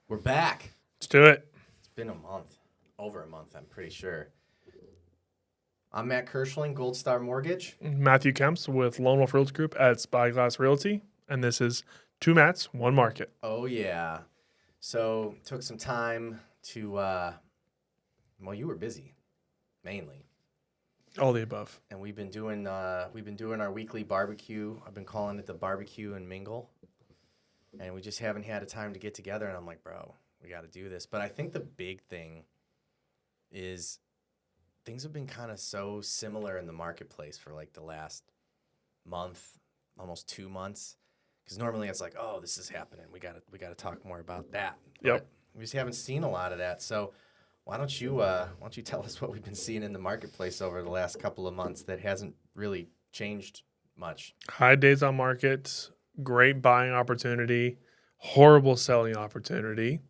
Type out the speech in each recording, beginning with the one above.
We're back. Let's do it. It's been a month. Over a month, I'm pretty sure. I'm Matt Kirschling, Gold Star Mortgage. Matthew Kemps with Lone Wolf Realty Group at Spyglass Realty. And this is Two Mats, One Market. Oh, yeah. So, took some time to, well, you were busy, mainly. All the above. And we've been doing our weekly barbecue. I've been calling it the barbecue and mingle. And we just haven't had a time to get together. And I'm like, bro, we got to do this. But I think the big thing is things have been kind of so similar in the marketplace for like the last month, almost 2 months. Because normally it's like, oh, this is happening. We got to talk more about that. Yep. But we just haven't seen a lot of that. So why don't you tell us what we've been seeing in the marketplace over the last couple of months that hasn't really changed much? High days on market, great buying opportunity, horrible selling opportunity.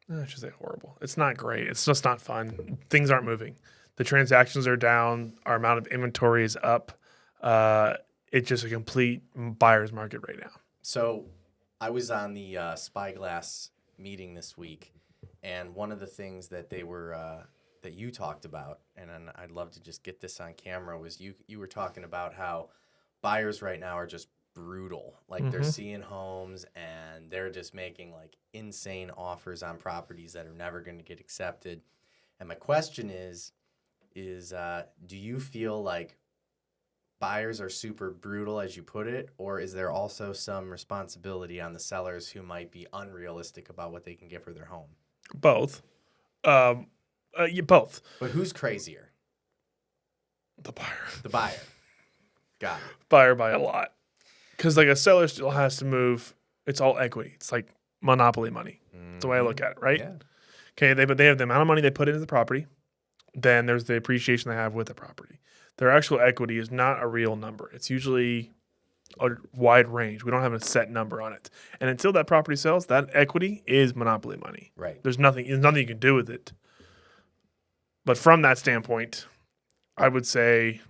I should say horrible. It's not great. It's just not fun. Things aren't moving. The transactions are down. Our amount of inventory is up. It's just a complete buyer's market right now. So I was on the Spyglass meeting this week, and one of the things that they were that you talked about, and I'd love to just get this on camera, was you were talking about how buyers right now are just brutal. Like they're seeing homes and they're just making like insane offers on properties that are never going to get accepted. And my question is do you feel like buyers are super brutal, as you put it, or is there also some responsibility on the sellers who might be unrealistic about what they can get for their home? Both. Both. But who's crazier? The buyer. The buyer. Got it. Buyer by a lot. Because like a seller still has to move. It's all equity. It's like monopoly money. That's the way I look at it, right? Yeah. Okay, they have the amount of money they put into the property. Then there's the appreciation they have with the property. Their actual equity is not a real number. It's usually a wide range. We don't have a set number on it. And until that property sells, that equity is monopoly money. Right. There's nothing you can do with it. But from that standpoint, I would say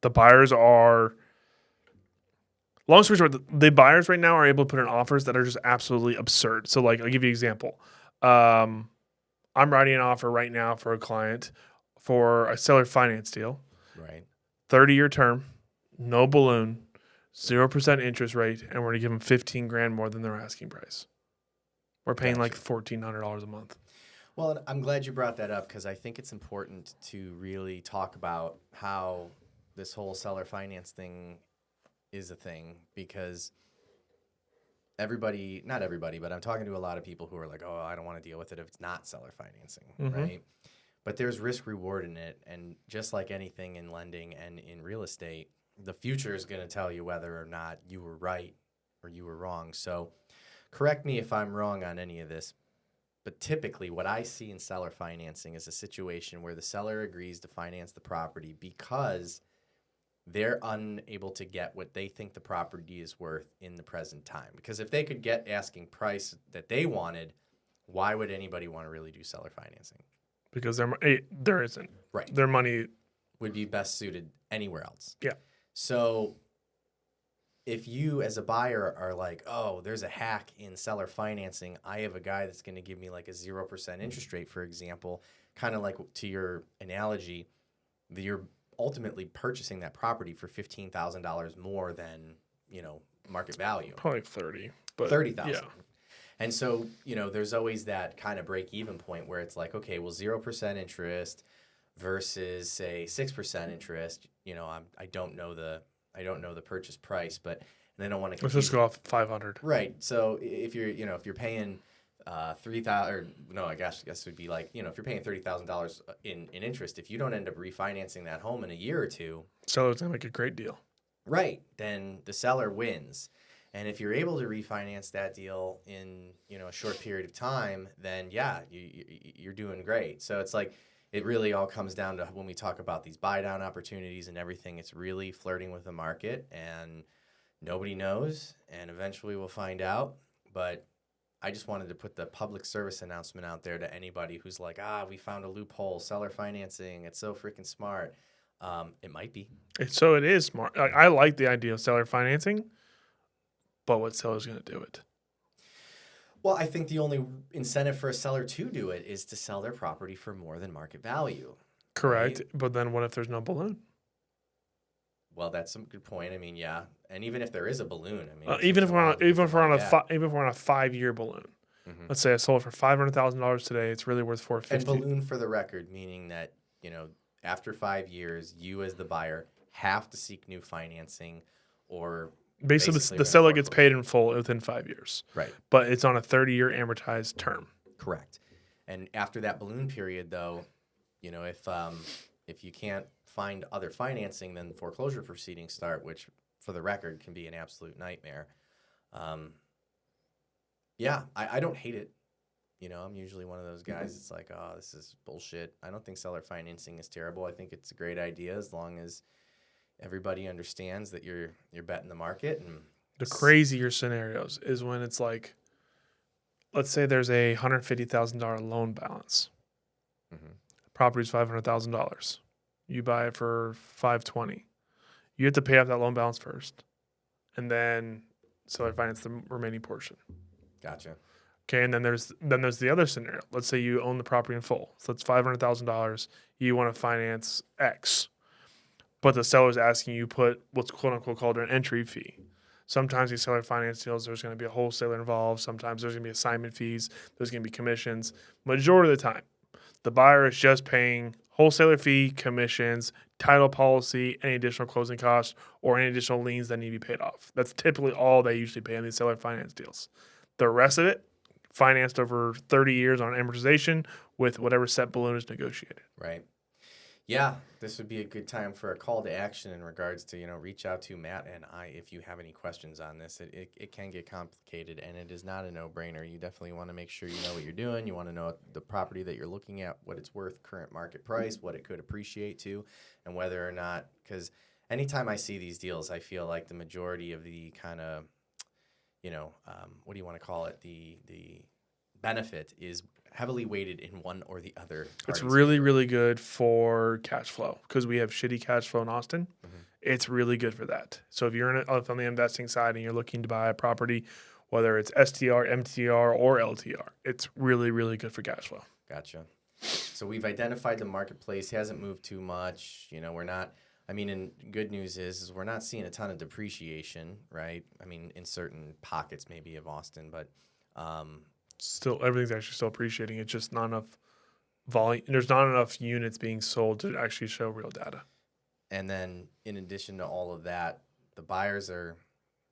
the buyers are, long story short, the buyers right now are able to put in offers that are just absolutely absurd. So like, I'll give you an example. I'm writing an offer right now for a client for a seller finance deal. Right. 30-year term, no balloon, 0% interest rate, and we're going to give them $15,000 more than their asking price. We're paying like $1,400 a month. Well, I'm glad you brought that up because I think it's important to really talk about how this whole seller finance thing is a thing, because not everybody, but I'm talking to a lot of people who are like, oh, I don't want to deal with it if it's not seller financing, right? But there's risk reward in it. And just like anything in lending and in real estate, the future is going to tell you whether or not you were right or you were wrong. So correct me if I'm wrong on any of this. But typically what I see in seller financing is a situation where the seller agrees to finance the property because they're unable to get what they think the property is worth in the present time. Because if they could get asking price that they wanted, why would anybody want to really do seller financing? Because there isn't. Right. Their money would be best suited anywhere else. Yeah. So if you as a buyer are like, oh, there's a hack in seller financing, I have a guy that's going to give me like a 0% interest rate, for example, kind of like to your analogy, you're ultimately purchasing that property for $15,000 more than, market value. probably 30, but 30,000. yeah. And so, there's always that kind of break-even point where it's like, okay, well, 0% interest versus say 6% interest. I don't know the purchase price, but and I don't want to. Let's just go off 500. Right. So if you're paying $3,000, or no, I guess it would be like if you're paying $30,000 in interest, if you don't end up refinancing that home in a year or two, seller's gonna make a great deal. Right. Then the seller wins. And if you're able to refinance that deal in, a short period of time, then yeah, you're doing great. So it's like it really all comes down to when we talk about these buy down opportunities and everything, it's really flirting with the market, and nobody knows, and eventually we'll find out. But I just wanted to put the public service announcement out there to anybody who's like, we found a loophole, seller financing, it's so freaking smart. It might be. So it is smart. I like the idea of seller financing, but what seller's going to do it? Well, I think the only incentive for a seller to do it is to sell their property for more than market value. Correct. Right? But then what if there's no balloon? Well, that's a good point. I mean, yeah, and even if there is a balloon, I mean, it Even takes if a we're while on to get the money back. even if we're on a 5-year balloon, Mhm. let's say I sold it for $500,000 today, it's really worth And $450. balloon for the record, meaning that, after 5 years, you as the buyer have to seek new financing or Basically, basically the are gonna seller gets foreclose. paid in full within 5 years, Right. but it's on a 30-year amortized term. Correct. And after that balloon period, though, if you can't find other financing, then foreclosure proceedings start, which, for the record, can be an absolute nightmare. Yeah, I don't hate it. I'm usually one of those guys. It's like, oh, this is bullshit. I don't think seller financing is terrible. I think it's a great idea as long as everybody understands that you're betting the market. And The crazier scenarios is when it's like, let's say there's a $150,000 loan balance. Mhm. Property's $500,000. You buy it for $520,000. You have to pay off that loan balance first, and then seller finance the remaining portion. Gotcha. Okay, and then there's the other scenario. Let's say you own the property in full. So it's $500,000. You want to finance X, but the seller's asking you put what's quote unquote called an entry fee. Sometimes these seller finance deals, there's going to be a wholesaler involved. Sometimes there's going to be assignment fees. There's going to be commissions. Majority of the time, the buyer is just paying wholesaler fee, commissions, title policy, any additional closing costs, or any additional liens that need to be paid off. That's typically all they usually pay on these seller finance deals. The rest of it, financed over 30 years on amortization with whatever set balloon is negotiated. Right. Yeah, this would be a good time for a call to action in regards to, reach out to Matt and I if you have any questions on this. It can get complicated, and it is not a no-brainer. You definitely want to make sure you know what you're doing. You want to know the property that you're looking at, what it's worth, current market price, what it could appreciate to, and whether or not, because anytime I see these deals, I feel like the majority of the kind of, what do you want to call it? The benefit is heavily weighted in one or the other. It's really, really good for cash flow because we have shitty cash flow in Austin. Mm-hmm. It's really good for that. So if you're on the investing side and you're looking to buy a property, whether it's STR, MTR, or LTR, it's really, really good for cash flow. Gotcha. So we've identified the marketplace hasn't moved too much. We're not. I mean, and good news is we're not seeing a ton of depreciation, right? I mean, in certain pockets maybe of Austin, but still everything's actually still appreciating. It's just not enough volume. There's not enough units being sold to actually show real data. And then in addition to all of that, the buyers are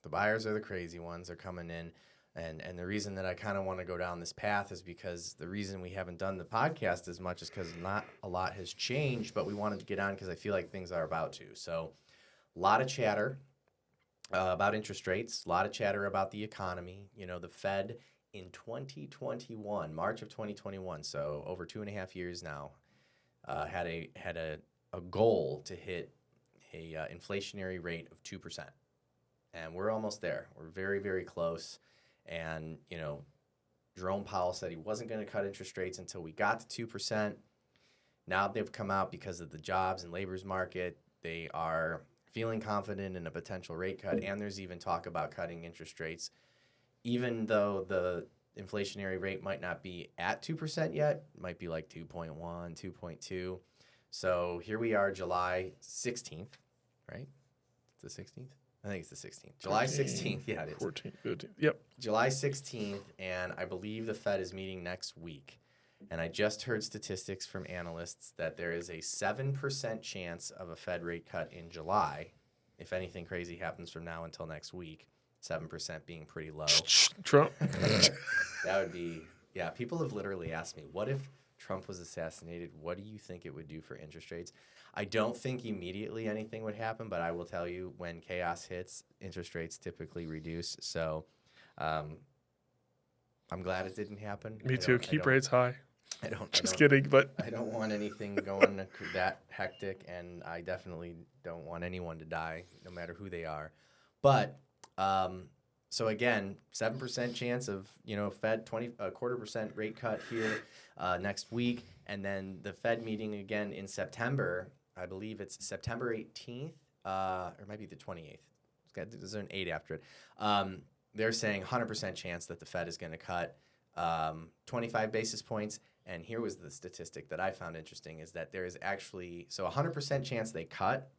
the crazy ones. They're coming in. And the reason that I kind of want to go down this path is because the reason we haven't done the podcast as much is because not a lot has changed, but we wanted to get on because I feel like things are about to. So a lot of chatter about interest rates, a lot of chatter about the economy. The Fed in 2021, March of 2021, so over 2.5 years now, had a goal to hit a inflationary rate of 2%. And we're almost there. We're very, very close. And, Jerome Powell said he wasn't going to cut interest rates until we got to 2%. Now they've come out because of the jobs and labor's market. They are feeling confident in a potential rate cut, and there's even talk about cutting interest rates, even though the inflationary rate might not be at 2% yet. It might be like 2.1, 2.2. So here we are, July 16th, right? It's the 16th? I think it's the 16th. July 16th. Yeah, it is. 14th, 15th. Yep. July 16th, and I believe the Fed is meeting next week. And I just heard statistics from analysts that there is a 7% chance of a Fed rate cut in July, if anything crazy happens from now until next week. 7% being pretty low. Trump. That would be, yeah, people have literally asked me, what if Trump was assassinated? What do you think it would do for interest rates? I don't think immediately anything would happen, but I will tell you when chaos hits, interest rates typically reduce. So I'm glad it didn't happen. Me too. Keep rates high. Just kidding, but I don't want anything going that hectic, and I definitely don't want anyone to die, no matter who they are. But so again, 7% chance of Fed 0.25% rate cut here next week, and then the Fed meeting again in September. I believe it's September 18th, or it might be the 28th. There's an 8 after it. they're saying 100% chance that the Fed is going to cut 25 basis points. And here was the statistic that I found interesting is that there is actually, so 100% chance they cut,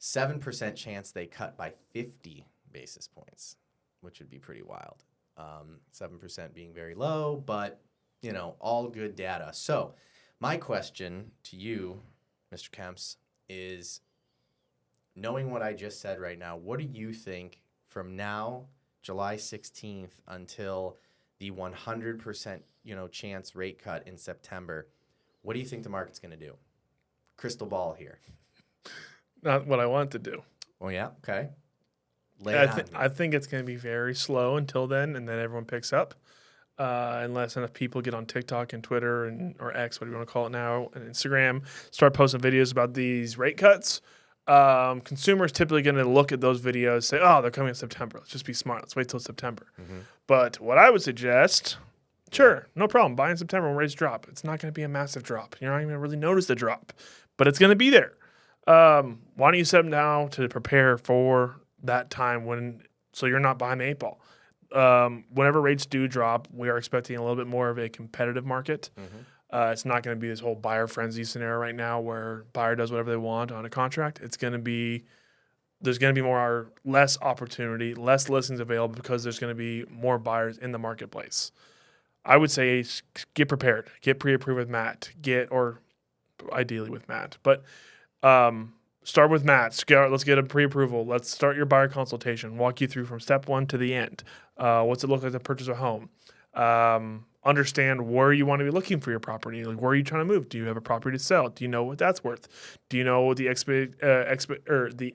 7% chance they cut by 50 basis points, which would be pretty wild. 7% being very low, but, all good data. So my question to you, Mr. Kemps, is knowing what I just said right now, what do you think from now, July 16th, until the 100% chance rate cut in September, what do you think the market's going to do? Crystal ball here. Not what I want to do. Oh, yeah? Okay. I think it's going to be very slow until then, and then everyone picks up. Unless enough people get on TikTok and Twitter or X, whatever you want to call it now, and Instagram, start posting videos about these rate cuts. Consumers typically going to look at those videos, say, "Oh, they're coming in September. Let's just be smart. Let's wait till September." Mm-hmm. But what I would suggest, sure, no problem, buy in September when rates drop. It's not going to be a massive drop. You're not even going to really notice the drop, but it's going to be there. Why don't you set them now to prepare for that time so you're not behind the eight ball? Whenever rates do drop, we are expecting a little bit more of a competitive market. Mm-hmm. It's not going to be this whole buyer frenzy scenario right now where buyer does whatever they want on a contract. There's going to be less opportunity, less listings available because there's going to be more buyers in the marketplace. I would say get prepared, get pre-approved with Matt, or ideally with Matt, but start with Matt. Let's get a pre-approval. Let's start your buyer consultation. Walk you through from step one to the end. What's it look like to purchase a home? Understand where you want to be looking for your property. Like, where are you trying to move? Do you have a property to sell? Do you know what that's worth? Do you know what the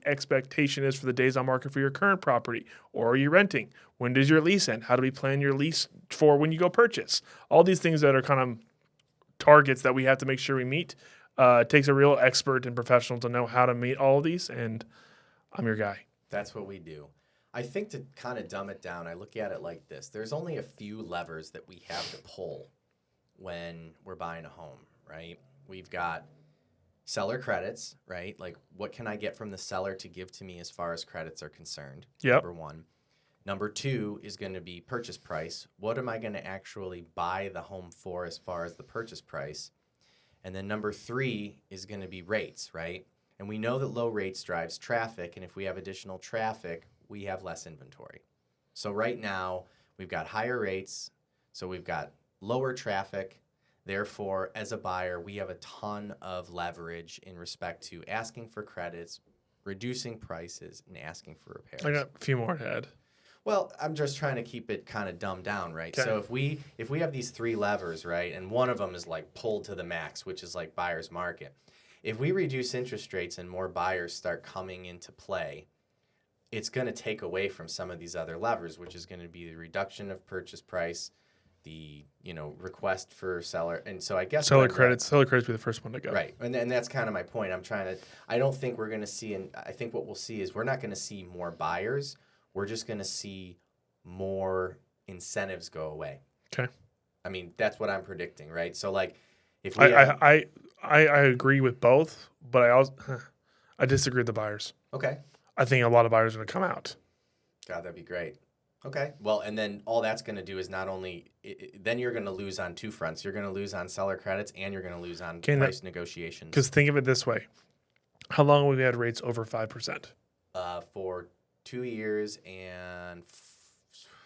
expectation is for the days on market for your current property? Or are you renting? When does your lease end? How do we plan your lease for when you go purchase? All these things that are kind of targets that we have to make sure we meet. It takes a real expert and professional to know how to meet all of these, and I'm your guy. That's what we do. I think to kind of dumb it down, I look at it like this. There's only a few levers that we have to pull when we're buying a home, right? We've got seller credits, right? Like, what can I get from the seller to give to me as far as credits are concerned? Yep. Number one. Number two is going to be purchase price. What am I going to actually buy the home for as far as the purchase price? And then number three is going to be rates, right? And we know that low rates drives traffic, and if we have additional traffic, we have less inventory. So right now, we've got higher rates, so we've got lower traffic. Therefore, as a buyer, we have a ton of leverage in respect to asking for credits, reducing prices, and asking for repairs. I got a few more to add. Well, I'm just trying to keep it kind of dumbed down, right? Okay. So if we have these three levers, right, and one of them is like pulled to the max, which is like buyer's market. If we reduce interest rates and more buyers start coming into play, it's going to take away from some of these other levers, which is going to be the reduction of purchase price, the request for seller, and so I guess seller credits be the first one to go. Right, and that's kind of my point. I don't think we're going to see, and I think what we'll see is we're not going to see more buyers. We're just going to see more incentives go away. Okay. I mean, that's what I'm predicting, right? So, like, if I agree with both, but I disagree with the buyers. Okay. I think a lot of buyers are going to come out. God, that'd be great. Okay. Well, and then all that's going to do is not only then you're going to lose on two fronts. You're going to lose on seller credits, and you're going to lose on price negotiations. Because think of it this way: how long have we had rates over 5%? For 2 years and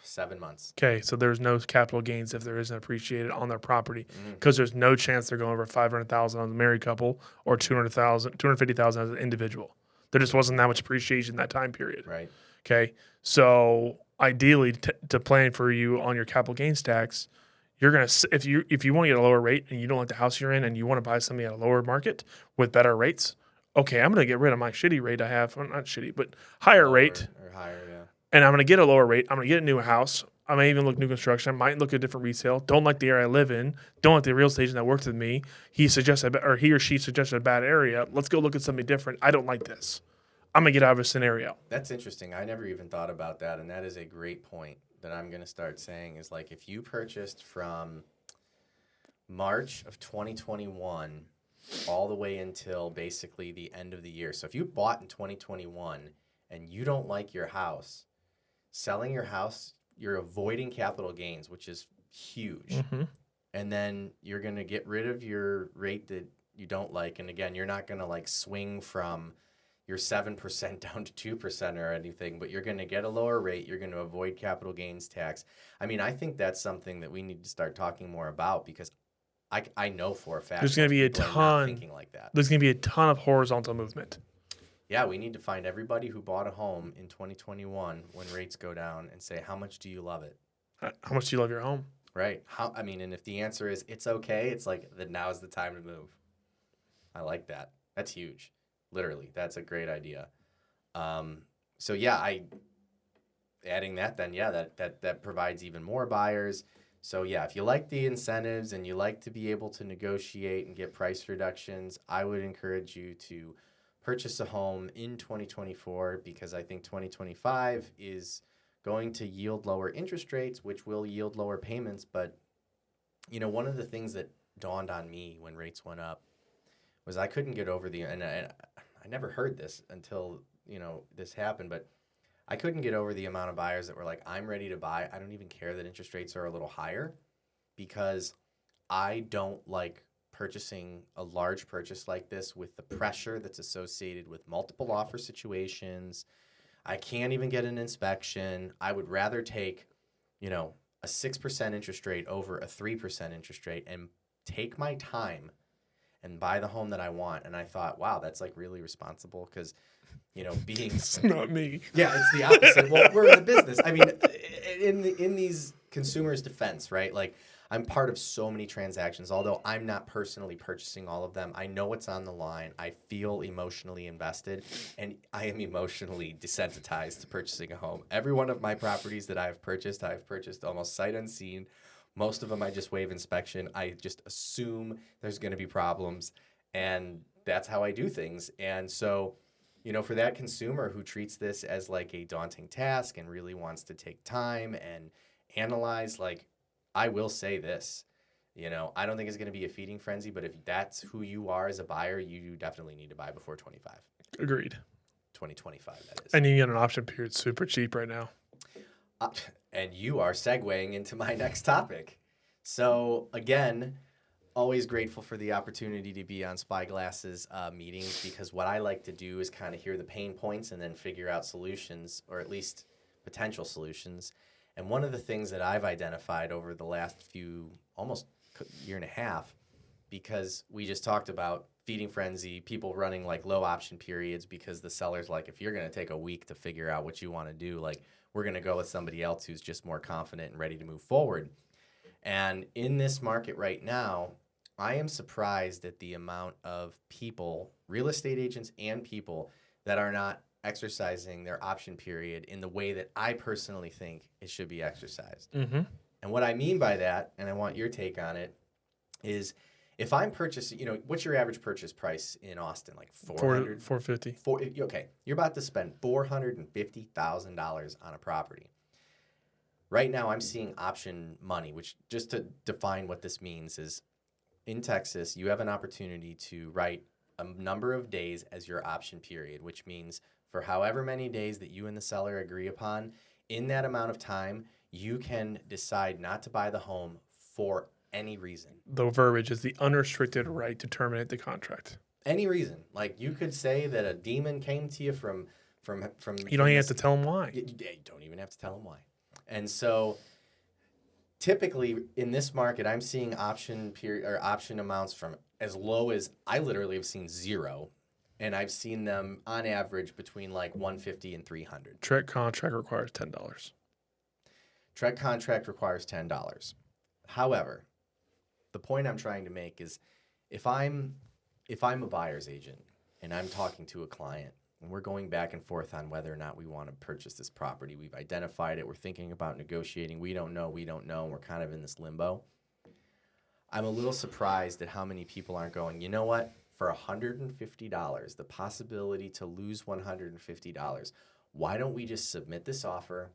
7 months. Okay, so there's no capital gains if there isn't appreciated on their property because there's no chance they're going over $500,000 as a married couple or $250,000 as an individual. There just wasn't that much appreciation in that time period. Right. Okay, so ideally, to plan for you on your capital gains tax, you're gonna if you want to get a lower rate and you don't like the house you're in and you want to buy something at a lower market with better rates. Okay, I'm going to get rid of my shitty rate I have. Well, not shitty, but higher rate. Or higher, yeah. And I'm going to get a lower rate. I'm going to get a new house. I may even look new construction. I might look at different resale. Don't like the area I live in. Don't like the real estate agent that works with me. He or she suggested a bad area. Let's go look at something different. I don't like this. I'm going to get out of a scenario. That's interesting. I never even thought about that, and that is a great point that I'm going to start saying is like if you purchased from March of 2021 all the way until basically the end of the year. So if you bought in 2021 and you don't like your house, selling your house, you're avoiding capital gains, which is huge. Mm-hmm. And then you're going to get rid of your rate that you don't like. And again, you're not going to like swing from your 7% down to 2% or anything, but you're going to get a lower rate. You're going to avoid capital gains tax. I mean, I think that's something that we need to start talking more about, because I know for a fact There's going to be a people are not ton. thinking like that. There's going to be a ton of horizontal movement. Yeah, we need to find everybody who bought a home in 2021 when rates go down and say, how much do you love it? How much do you love your home? Right. And if the answer is it's okay, it's like, then now's the time to move. I like that. That's huge. Literally, that's a great idea. So yeah, adding that then, yeah, that provides even more buyers. So yeah, if you like the incentives and you like to be able to negotiate and get price reductions, I would encourage you to purchase a home in 2024, because I think 2025 is going to yield lower interest rates, which will yield lower payments. But, one of the things that dawned on me when rates went up was I couldn't get over and I never heard this until, this happened, but I couldn't get over the amount of buyers that were like, I'm ready to buy. I don't even care that interest rates are a little higher, because I don't like purchasing a large purchase like this with the pressure that's associated with multiple offer situations. I can't even get an inspection. I would rather take, a 6% interest rate over a 3% interest rate and take my time and buy the home that I want. And I thought, wow, that's like really responsible, because, being It's not me. yeah, it's the opposite. Well, we're in the business. I mean, in these consumers' defense, right? Like, I'm part of so many transactions, although I'm not personally purchasing all of them. I know what's on the line. I feel emotionally invested, and I am emotionally desensitized to purchasing a home. Every one of my properties that I've purchased almost sight unseen. Most of them I just waive inspection. I just assume there's going to be problems, and that's how I do things. And so, for that consumer who treats this as like a daunting task and really wants to take time and analyze, like, I will say this, I don't think it's going to be a feeding frenzy, but if that's who you are as a buyer, you definitely need to buy before 25. Agreed. 2025, that is. And you get an option period super cheap right now. And you are segueing into my next topic. So again, always grateful for the opportunity to be on Spyglass's meetings, because what I like to do is kind of hear the pain points and then figure out solutions, or at least potential solutions. And one of the things that I've identified over the last almost year and a half, because we just talked about feeding frenzy, people running like low option periods because the seller's like, if you're going to take a week to figure out what you want to do, like, we're going to go with somebody else who's just more confident and ready to move forward. And in this market right now, I am surprised at the amount of people, real estate agents and people, that are not exercising their option period in the way that I personally think it should be exercised. Mm-hmm. And what I mean by that, and I want your take on it, is if I'm purchasing, what's your average purchase price in Austin? Like $450. Okay, you're about to spend $450,000 on a property. Right now, I'm seeing option money, which, just to define what this means, is in Texas, you have an opportunity to write a number of days as your option period, which means for however many days that you and the seller agree upon, in that amount of time, you can decide not to buy the home for any reason. The verbiage is the unrestricted right to terminate the contract. Any reason. Like, you could say that a demon came to you from You don't even have to tell them why. You don't even have to tell them why. And so typically in this market, I'm seeing option period or option amounts from as low as, I literally have seen 0, and I've seen them on average between like $150 and $300. Trek contract requires $10. Trek contract requires $10. However, the point I'm trying to make is, if I'm a buyer's agent and I'm talking to a client and we're going back and forth on whether or not we want to purchase this property, we've identified it, we're thinking about negotiating, we don't know, and we're kind of in this limbo. I'm a little surprised at how many people aren't going, you know what, for $150, the possibility to lose $150, why don't we just submit this offer,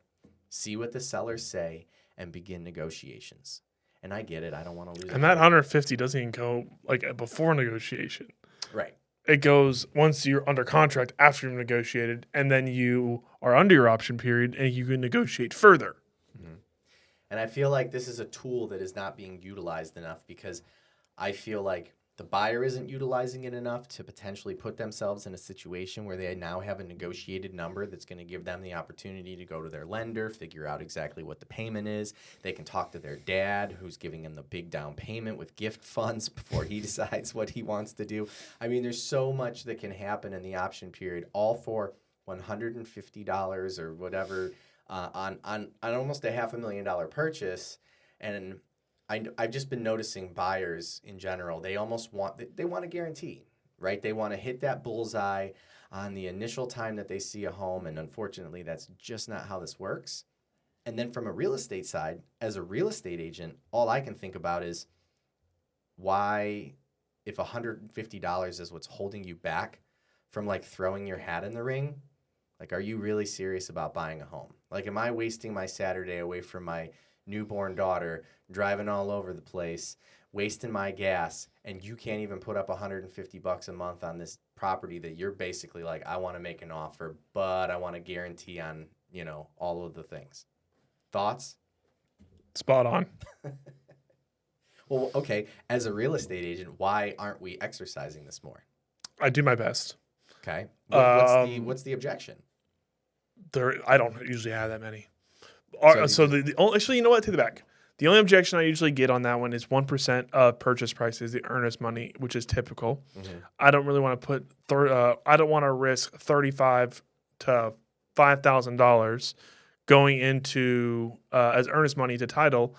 see what the sellers say, and begin negotiations? And I get it, I don't want to lose. And that $150 doesn't even go like before negotiation. Right. it goes once you're under contract after you've negotiated, and then you are under your option period and you can negotiate further. And I feel like this is a tool that is not being utilized enough because I feel like the buyer isn't utilizing it enough to potentially put themselves in a situation where they now have a negotiated number that's going to give them the opportunity to go to their lender, figure out exactly what the payment is. They can talk to their dad, who's giving them the big down payment with gift funds before he decides what he wants to do. I mean, there's so much that can happen in the option period, all for $150 or whatever on almost a $500,000 purchase. And I've just been noticing buyers in general, they almost want a guarantee, right? They want to hit that bullseye on the initial time that they see a home, and unfortunately, that's just not how this works. And then from a real estate side, as a real estate agent, all I can think about is why, if $150 is what's holding you back from like throwing your hat in the ring, like, are you really serious about buying a home? Like, am I wasting my Saturday away from my newborn daughter, driving all over the place, wasting my gas, and you can't even put up $150 a month on this property that you're basically like, I want to make an offer, but I want a guarantee on, all of the things. Thoughts? Spot on. Well, okay, as a real estate agent, why aren't we exercising this more? I do my best. Okay. What's the objection? I don't usually have that many. Actually, you know what? Take it back. The only objection I usually get on that one is 1% of purchase price is the earnest money, which is typical. Mm-hmm. I don't really want to I don't want to risk $35,000 to $5,000 going into as earnest money to title,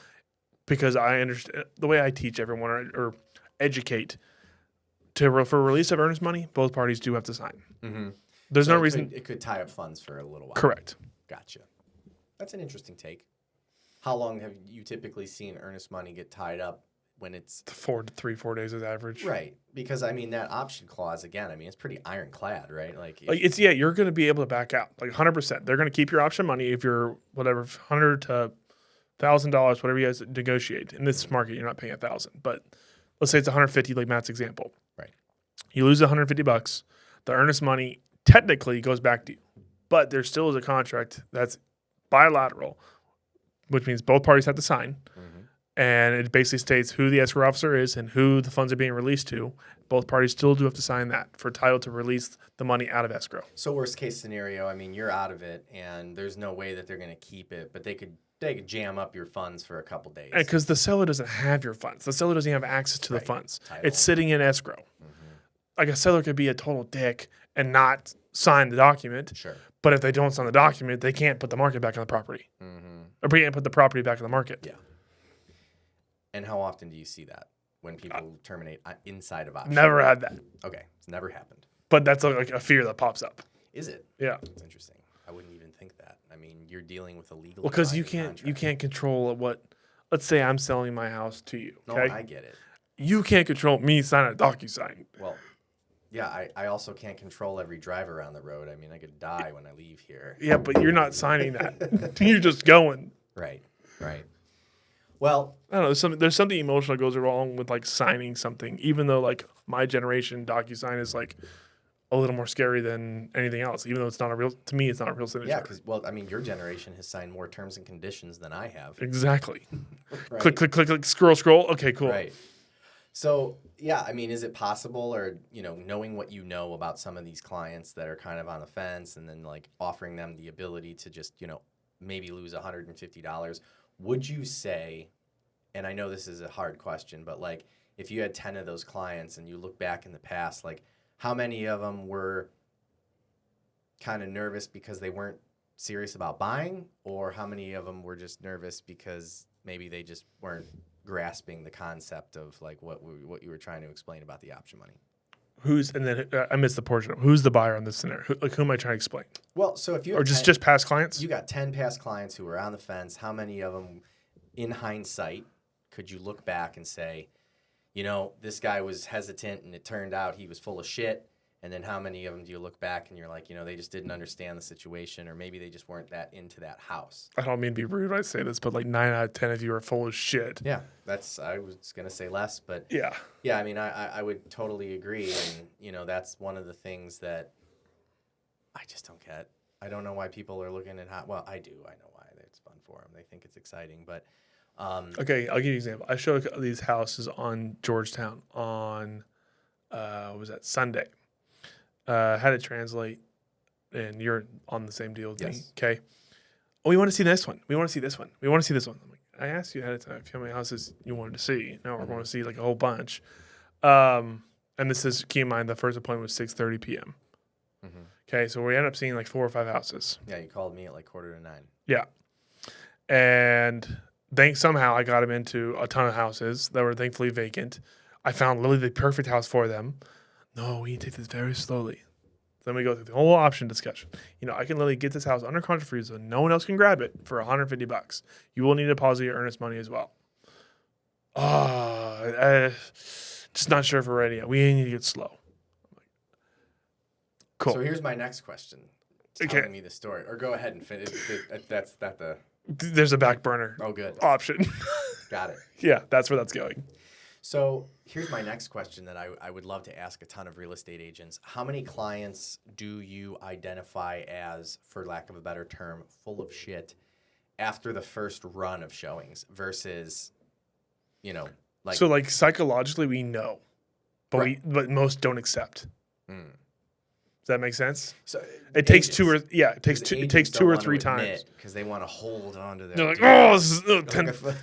because I understand the way I teach everyone or educate for release of earnest money, both parties do have to sign. Mm-hmm. There's no reason it could tie up funds for a little while. Correct. Gotcha. That's an interesting take. How long have you typically seen earnest money get tied up when it's 4 days is average? Right. Because that option clause, again, it's pretty ironclad, right? You're going to be able to back out like 100%. They're going to keep your option money if you're whatever $100 to $1,000, whatever you guys negotiate. In this market, you're not paying $1,000, but let's say it's 150, like Matt's example. Right. You lose $150. The earnest money technically goes back to you, but there still is a contract that's bilateral, which means both parties have to sign. Mm-hmm. And it basically states who the escrow officer is and who the funds are being released to. Both parties still do have to sign that for title to release the money out of escrow. So worst case scenario, you're out of it and there's no way that they're going to keep it, but they could jam up your funds for a couple days. Because the seller doesn't have your funds. The seller doesn't have access to the funds. Title. It's sitting in escrow. Mm-hmm. Like a seller could be a total dick and not sign the document. Sure. But if they don't sign the document, they can't put the market back on the property. Mm-hmm. Or they can't put the property back on the market. Yeah. And how often do you see that when people terminate inside of option? Never had that. Okay. It's never happened. But that's like a fear that pops up. Is it? Yeah. It's interesting. I wouldn't even think that. You're dealing with a legal. Well, because you can't control what. Let's say I'm selling my house to you. Okay? No, I get it. You can't control me signing a DocuSign. Well, yeah, I also can't control every driver on the road. I could die when I leave here. Yeah, but you're not signing that. You're just going. Right. Well, I don't know. There's something emotional that goes wrong with like signing something, even though like my generation DocuSign is like a little more scary than anything else, even though it's not a real signature. Yeah, because your generation has signed more terms and conditions than I have. Exactly. Right? Click, scroll. Okay, cool. Right. So, yeah, is it possible, or, knowing what you know about some of these clients that are kind of on the fence and then like offering them the ability to just, maybe lose $150, would you say, and I know this is a hard question, but like if you had 10 of those clients and you look back in the past, like how many of them were kind of nervous because they weren't serious about buying, or how many of them were just nervous because maybe they just weren't grasping the concept of like what you were trying to explain about the option money? I missed the portion. Who's the buyer on this scenario? Who am I trying to explain? Well, so if you have just past clients, you got 10 past clients who were on the fence. How many of them, in hindsight, could you look back and say, this guy was hesitant and it turned out he was full of shit, And then how many of them do you look back and you're like, they just didn't understand the situation, or maybe they just weren't that into that house. I don't mean to be rude when I say this, but like 9 out of 10 of you are full of shit. Yeah, I was going to say less, but Yeah. yeah, I mean, I would totally agree. And, that's one of the things that I just don't get. I don't know why people are looking at well, I do. I know why. It's fun for them. They think it's exciting, but. Okay, I'll give you an example. I showed these houses on Georgetown on, what was that, Sunday. Had it translate, and you're on the same deal with me. Yes. Okay. Oh, we want to see this one. We want to see this one. We want to see this one. I'm like, I asked you ahead of time how many houses you wanted to see. No, we're going to see like a whole bunch. And this is, keep in mind, the first appointment was 6:30 p.m. Mm-hmm. Okay, so we ended up seeing like 4 or 5 houses. Yeah, you called me at like 8:45. Yeah. And somehow I got them into a ton of houses that were thankfully vacant. I found literally the perfect house for them. No, we need to take this very slowly. Then we go through the whole option discussion. I can literally get this house under contract for you so no one else can grab it for $150. You will need to deposit your earnest money as well. Just not sure if we're ready yet. We need to get slow. Cool. So here's my next question. Telling me the story. Or go ahead and finish. That's not the... There's a back burner option. Got it. Yeah, that's where that's going. So here's my next question that I would love to ask a ton of real estate agents. How many clients do you identify as, for lack of a better term, full of shit after the first run of showings versus, like... So like psychologically we know, but Right. but most don't accept. Mm. Does that make sense? So It takes two or three times because they want to hold on to their... They're like, oh, this is it's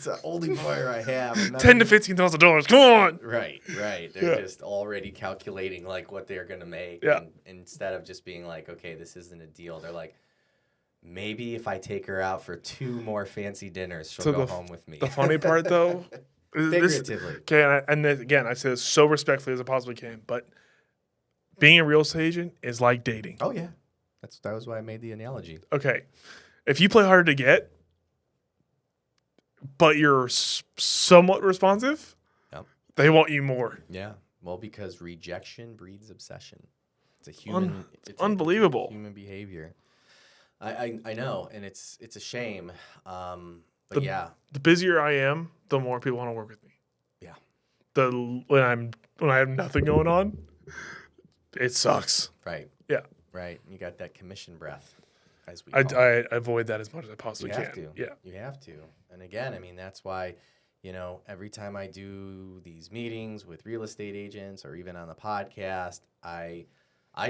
an oldie fire I have. $10,000 to $15,000. Come on. Right. They're just already calculating like what they're gonna make. Yeah. And instead of just being like, okay, this isn't a deal, they're like, maybe if I take her out for 2 more fancy dinners, she'll go home with me. The funny part though, Figuratively. again, I say this so respectfully as I possibly can, but being a real estate agent is like dating. Oh yeah, that was why I made the analogy. Okay, if you play hard to get, but you're somewhat responsive, Yep. They want you more. Yeah, well, because rejection breeds obsession. It's a human. It's unbelievable human behavior. I know, and it's a shame. But yeah, the busier I am, the more people want to work with me. Yeah. When I have nothing going on. It sucks. Right. Yeah. Right. You got that commission breath, as we I avoid that as much as I possibly can. You have to. Yeah. You have to. And again, I mean, that's why, every time I do these meetings with real estate agents or even on the podcast, I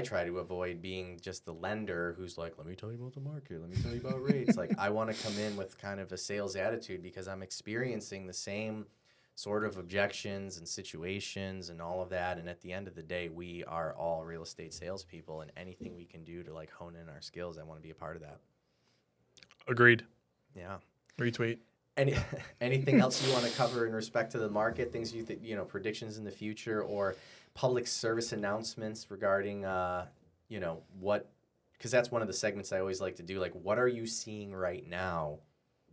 try to avoid being just the lender who's like, let me tell you about the market. Let me tell you about rates. Like, I want to come in with kind of a sales attitude because I'm experiencing the same sort of objections and situations and all of that. And at the end of the day, we are all real estate salespeople, and anything we can do to like hone in our skills, I want to be a part of that. Agreed. Yeah. Retweet. Anything else you want to cover in respect to the market? Things you think, predictions in the future or public service announcements regarding, what, because that's one of the segments I always like to do. Like, what are you seeing right now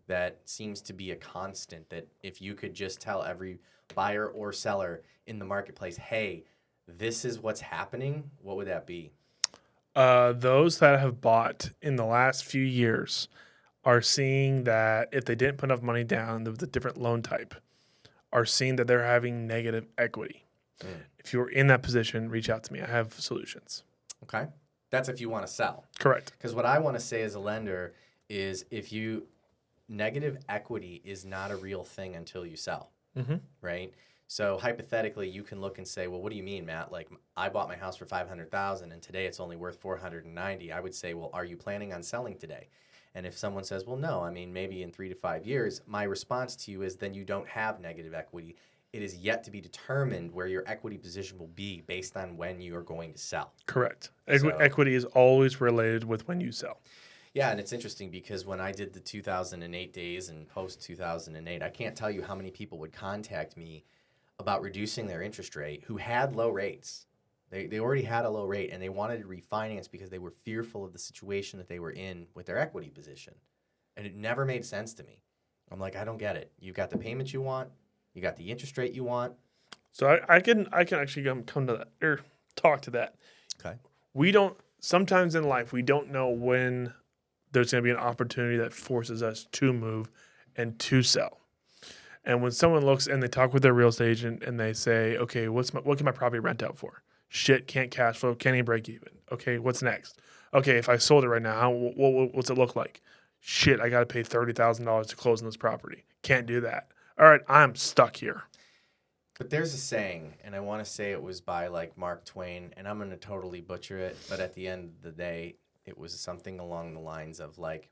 that seems to be a constant, that if you could just tell every buyer or seller in the marketplace, hey, this is what's happening, what would that be? Those that have bought in the last few years are seeing that if they didn't put enough money down with a different loan type, are seeing that they're having negative equity. If you're in that position, reach out to me. I have solutions. Okay. That's if you want to sell. Correct. Because what I want to say as a lender is negative equity is not a real thing until you sell, right? So hypothetically, you can look and say, well, what do you mean, Matt? Like, I bought my house for $500,000 and today it's only worth $490,000. I would say, well, are you planning on selling today? And if someone says, well, no, I mean, maybe in 3 to 5 years, my response to you is then you don't have negative equity. It is yet to be determined where your equity position will be based on when you are going to sell. Correct. Equity is always related with when you sell. Yeah, and it's interesting because when I did the 2008 days and post 2008, I can't tell you how many people would contact me about reducing their interest rate who had low rates. They already had a low rate and they wanted to refinance because they were fearful of the situation that they were in with their equity position. And it never made sense to me. I'm like, I don't get it. You've got the payments you want. You got the interest rate you want. So I can actually come to that or talk to that. Okay. Sometimes in life, we don't know when there's going to be an opportunity that forces us to move and to sell. And when someone looks and they talk with their real estate agent and they say, okay, what can my property rent out for? Shit, can't cash flow, can't even break even. Okay, what's next? Okay, if I sold it right now, what's it look like? Shit, I got to pay $30,000 to close on this property. Can't do that. All right, I'm stuck here. But there's a saying, and I want to say it was by like Mark Twain, and I'm going to totally butcher it, but at the end of the day, it was something along the lines of like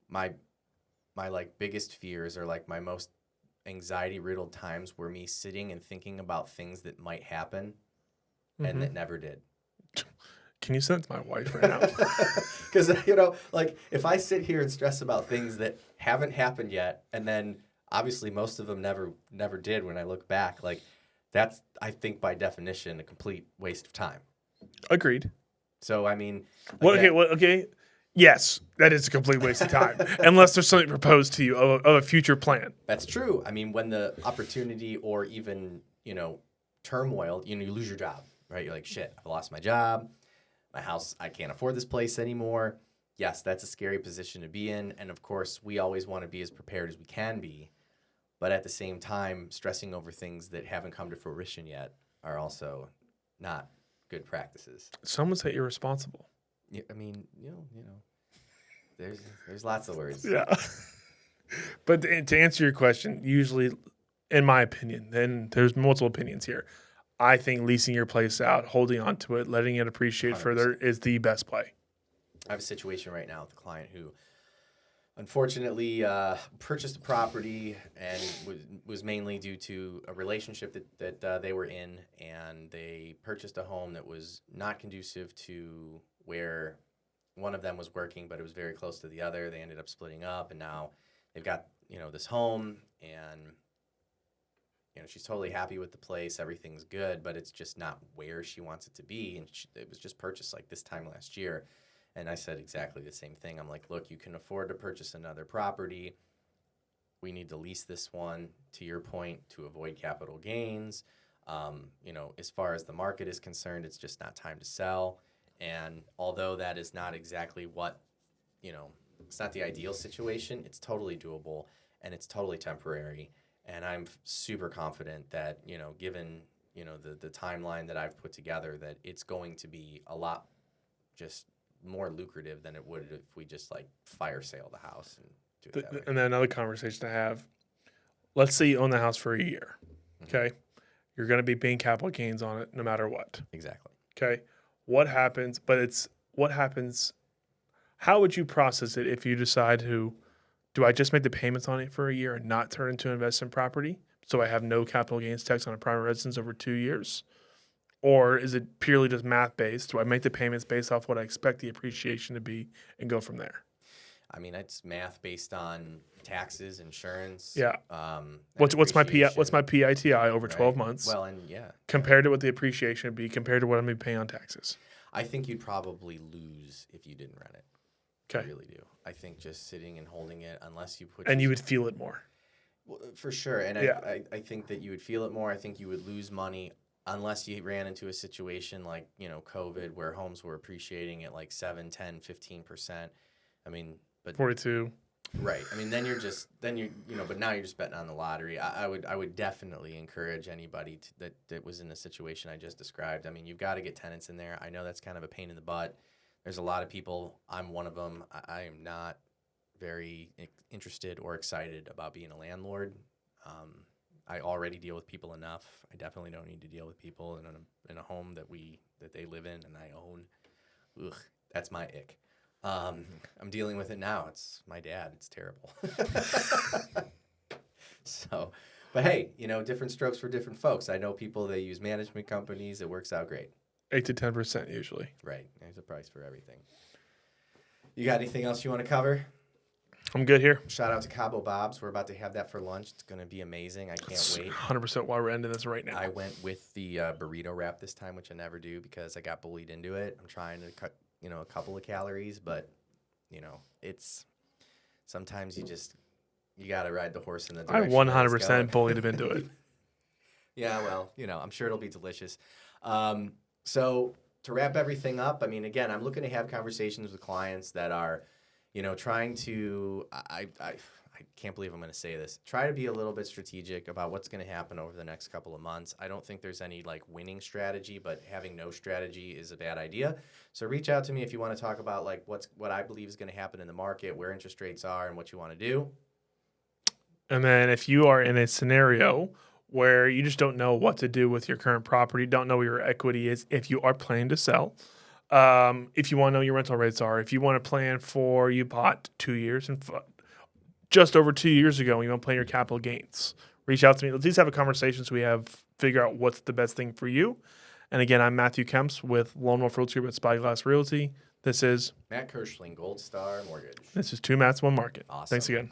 my like biggest fears or like my most anxiety riddled times were me sitting and thinking about things that might happen and that never did. Can you send it to my wife right now? Because, like if I sit here and stress about things that haven't happened yet, and then obviously most of them never did when I look back, like that's, I think by definition, a complete waste of time. Agreed. So, I mean. Okay. Yes, that is a complete waste of time, unless there's something proposed to you of a future plan. That's true. I mean, when the opportunity or even, turmoil, you lose your job, right? You're like, shit, I've lost my job. My house, I can't afford this place anymore. Yes, that's a scary position to be in. And of course, we always want to be as prepared as we can be. But at the same time, stressing over things that haven't come to fruition yet are also not good practices. Some would say irresponsible. Yeah, I mean, there's lots of words. Yeah. But to answer your question, usually, in my opinion, and there's multiple opinions here, I think leasing your place out, holding on to it, letting it appreciate 100%. further is the best play. I have a situation right now with a client who unfortunately purchased a property and was mainly due to a relationship that they were in, and they purchased a home that was not conducive to where one of them was working, but it was very close to the other. They ended up splitting up, and now they've got, this home, and, she's totally happy with the place. Everything's good, but it's just not where she wants it to be. And it was just purchased like this time last year. And I said exactly the same thing. I'm like, look, you can afford to purchase another property. We need to lease this one, to your point, to avoid capital gains. As far as the market is concerned, it's just not time to sell. And although that is not exactly what, it's not the ideal situation, it's totally doable and it's totally temporary. And I'm super confident that, given, the timeline that I've put together, that it's going to be a lot just more lucrative than it would if we just like fire sale the house and do it that way. And then another conversation to have. Let's say you own the house for a year. Okay. You're going to be paying capital gains on it no matter what. Exactly. Okay. What happens? How would you process it if you decide do I just make the payments on it for a year and not turn into an investment property? So I have no capital gains tax on a primary residence over 2 years? Or is it purely just math based? Do I make the payments based off what I expect the appreciation to be and go from there? I mean, it's math based on taxes, insurance. Yeah. What's my PITI over 12 months? Well, and yeah. Compared to what the appreciation would be, compared to what I'm going to be paying on taxes. I think you'd probably lose if you didn't rent it. Okay. I really do. I think just sitting and holding it, unless you put... And you would feel it more. Well, for sure. And yeah. I think that you would feel it more. I think you would lose money unless you ran into a situation like, COVID, where homes were appreciating at like 7, 10, 15%. I mean... But 42. Right. I mean, but now you're just betting on the lottery. I would definitely encourage anybody that was in the situation I just described. I mean, you've got to get tenants in there. I know that's kind of a pain in the butt. There's a lot of people. I'm one of them. I am not very interested or excited about being a landlord. I already deal with people enough. I definitely don't need to deal with people in a home that they live in and I own. Ugh, that's my ick. I'm dealing with it now. It's my dad. It's terrible. So, but hey, different strokes for different folks. I know people that use management companies. It works out great. 8 to 10% usually. Right. There's a price for everything. You got anything else you want to cover? I'm good here. Shout out to Cabo Bob's. We're about to have that for lunch. It's going to be amazing. I can't wait. 100% why we're ending this right now. I went with the burrito wrap this time, which I never do because I got bullied into it. I'm trying to cut a couple of calories, but it's sometimes you got to ride the horse in the direction. I 100% bullied him into it. Yeah, well, I'm sure it'll be delicious. So to wrap everything up, I mean, again, I'm looking to have conversations with clients that are, trying to, I can't believe I'm going to say this, try to be a little bit strategic about what's going to happen over the next couple of months. I don't think there's any like winning strategy, but having no strategy is a bad idea. So reach out to me if you want to talk about like what I believe is going to happen in the market, where interest rates are, and what you want to do. And then if you are in a scenario where you just don't know what to do with your current property, don't know where your equity is, if you are planning to sell, if you want to know your rental rates are, if you want to plan for, you bought 2 years and just over 2 years ago, and you want to plan your capital gains, reach out to me. Let's just have a conversation so we figure out what's the best thing for you. And again, I'm Matthew Kemps with Lone Wolf Realty Group at Spyglass Realty. This is Matt Kirschling, Gold Star Mortgage. This is Two Mats, One Market. Awesome. Thanks again.